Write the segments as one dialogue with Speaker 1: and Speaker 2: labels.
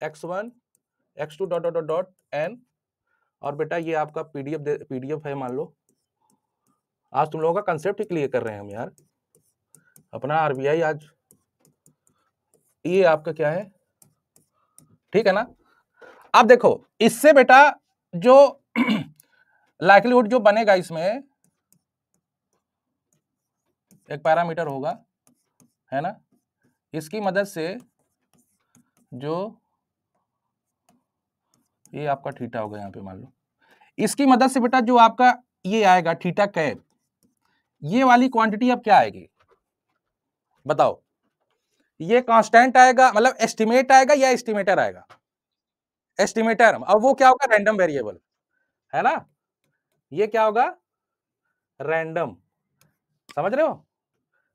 Speaker 1: x1 x2 dot dot dot dot n, और बेटा ये आपका पीडीएफ है मान लो। आज तुम लोगों का कंसेप्ट ही क्लियर कर रहे हैं हम यार, अपना आरबीआई आज ये आपका क्या है, ठीक है ना। अब देखो इससे बेटा जो लाइक्लीहुड जो बनेगा, इसमें एक पैरामीटर होगा, है ना, इसकी मदद से जो ये आपका थीटा होगा यहां पे मान लो, इसकी मदद से बेटा जो आपका ये आएगा थीटा कैप, ये वाली क्वांटिटी अब क्या आएगी बताओ, ये कांस्टेंट आएगा मतलब एस्टिमेट आएगा या एस्टिमेटर आएगा, एस्टिमेटर। अब वो क्या होगा, रैंडम वेरिएबल, है ना, ये क्या होगा, रैंडम, समझ रहे हो।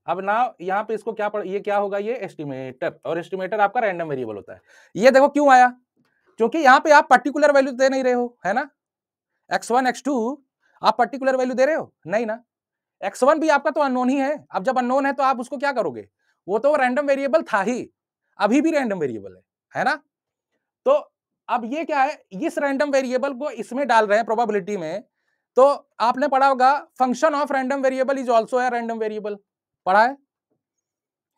Speaker 1: अब ना यहाँ पे इसको क्या ये क्या होगा, ये एस्टिमेटर, और एस्टिमेटर आपका रैंडम वेरिएबल होता है। ये देखो क्यों आया, क्योंकि यहाँ पे आप पर्टिकुलर वैल्यू दे नहीं रहे हो, है ना, x1 x2 आप पर्टिकुलर वैल्यू दे रहे हो नहीं ना, x1 भी आपका तो अननोन ही है। अब जब अननोन है तो आप उसको क्या करोगे, वो तो रैंडम वेरिएबल था ही, अभी भी रैंडम वेरिएबल है ना। तो अब ये क्या है, इस रैंडम वेरिएबल को इसमें डाल रहे हैं प्रोबेबिलिटी में, तो आपने पढ़ा होगा function of random variable is also a random variable, पढ़ा है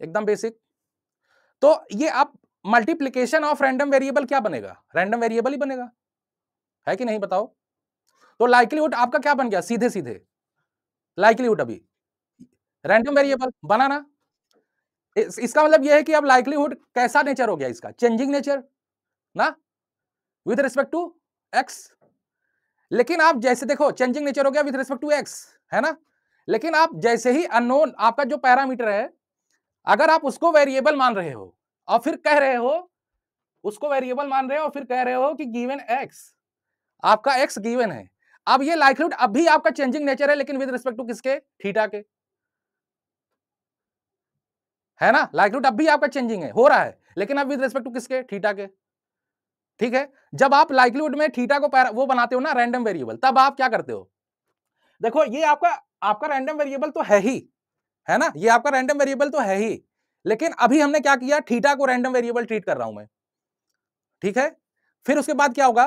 Speaker 1: एकदम बेसिक। तो ये आप मल्टीप्लीकेशन ऑफ रैंडम वेरिएबल क्या बनेगा, रैंडम वेरिएबल ही बनेगा, है कि नहीं बताओ। तो लाइक्लीहुड आपका क्या बन गया, सीधे सीधे लाइक्लीहुड अभी रैंडम वेरिएबल बना ना। इसका मतलब यह है कि अब लाइक्लीहुड कैसा नेचर हो गया इसका, चेंजिंग नेचर ना, विद रिस्पेक्ट टू एक्स। लेकिन आप जैसे देखो चेंजिंग नेचर हो गया विद रिस्पेक्ट टू एक्स, है ना, लेकिन आप जैसे ही अननोन आपका जो पैरामीटर है, अगर आप उसको वेरिएबल मान रहे हो और फिर कह रहे हो, उसको वेरिएबल मान रहे हो और फिर कह रहे हो कि गिवन एक्स, आपका एक्स गिवन है, अब ये लाइक्लीहुड अब भी आपका चेंजिंग नेचर है, लेकिन विद रिस्पेक्ट टू किसके, थीटा के, है ना, लाइक्लीहुड अब भी आपका चेंजिंग है, हो रहा है, लेकिन अब विद रिस्पेक्ट टू किसके, थीटा के, ठीक है। जब आप लाइक्लीहुड में थीटा को वो बनाते हो ना रैंडम वेरिएबल, तब आप क्या करते हो, देखो ये आपका आपका रैंडम वेरिएबल तो है ही, है ना, ये आपका रैंडम वेरिएबल तो है ही, लेकिन अभी हमने क्या किया, थीटा को रैंडम वेरिएबल ट्रीट कर रहा हूं मैं, ठीक है। फिर उसके बाद क्या होगा,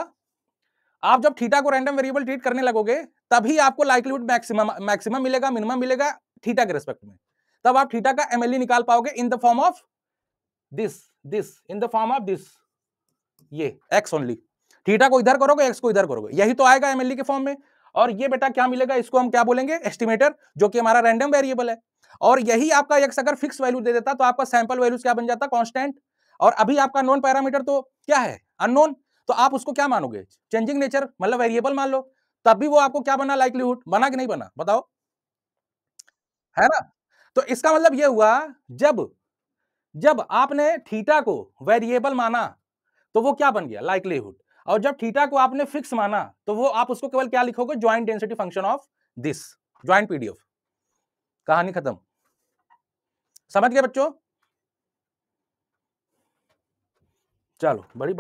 Speaker 1: आप जब थीटा को रैंडम वेरिएबल ट्रीट करने लगोगे, तभी आपको लाइक्लीहुड मैक्सिमम मिलेगा, मिनिमम मिलेगा थीटा के रिस्पेक्ट में, तब आप थीटा का एमएलई निकाल पाओगे in the form of this in the form of this, ये एक्स ओनली, थीटा को इधर करोगे एक्स को इधर करोगे, यही तो आएगा एमएलई के फॉर्म में। और ये बेटा क्या मिलेगा, इसको हम क्या बोलेंगे, एस्टिमेटर, जो कि हमारा रैंडम वेरिएबल है। और यही आपका एक्स अगर फिक्स वैल्यू दे देता तो आपका सैंपल वैल्यूज क्या बन जाता, कांस्टेंट। और अभी आपका नॉन पैरामीटर तो क्या है, अननोन, तो आप उसको क्या मानोगे, चेंजिंग नेचर मतलब वेरिएबल मान लो, तब भी वो आपको क्या बना, लाइक्लीहुड बना कि नहीं बना बताओ, है ना। तो इसका मतलब ये हुआ, जब जब आपने थीटा को वेरिएबल माना तो वो क्या बन गया, लाइक्लीहुड। और जब थीटा को आपने फिक्स माना तो वो आप उसको केवल क्या लिखोगे, joint density function of this, joint PDF, कहानी खत्म। समझ गए बच्चों, चलो बड़ी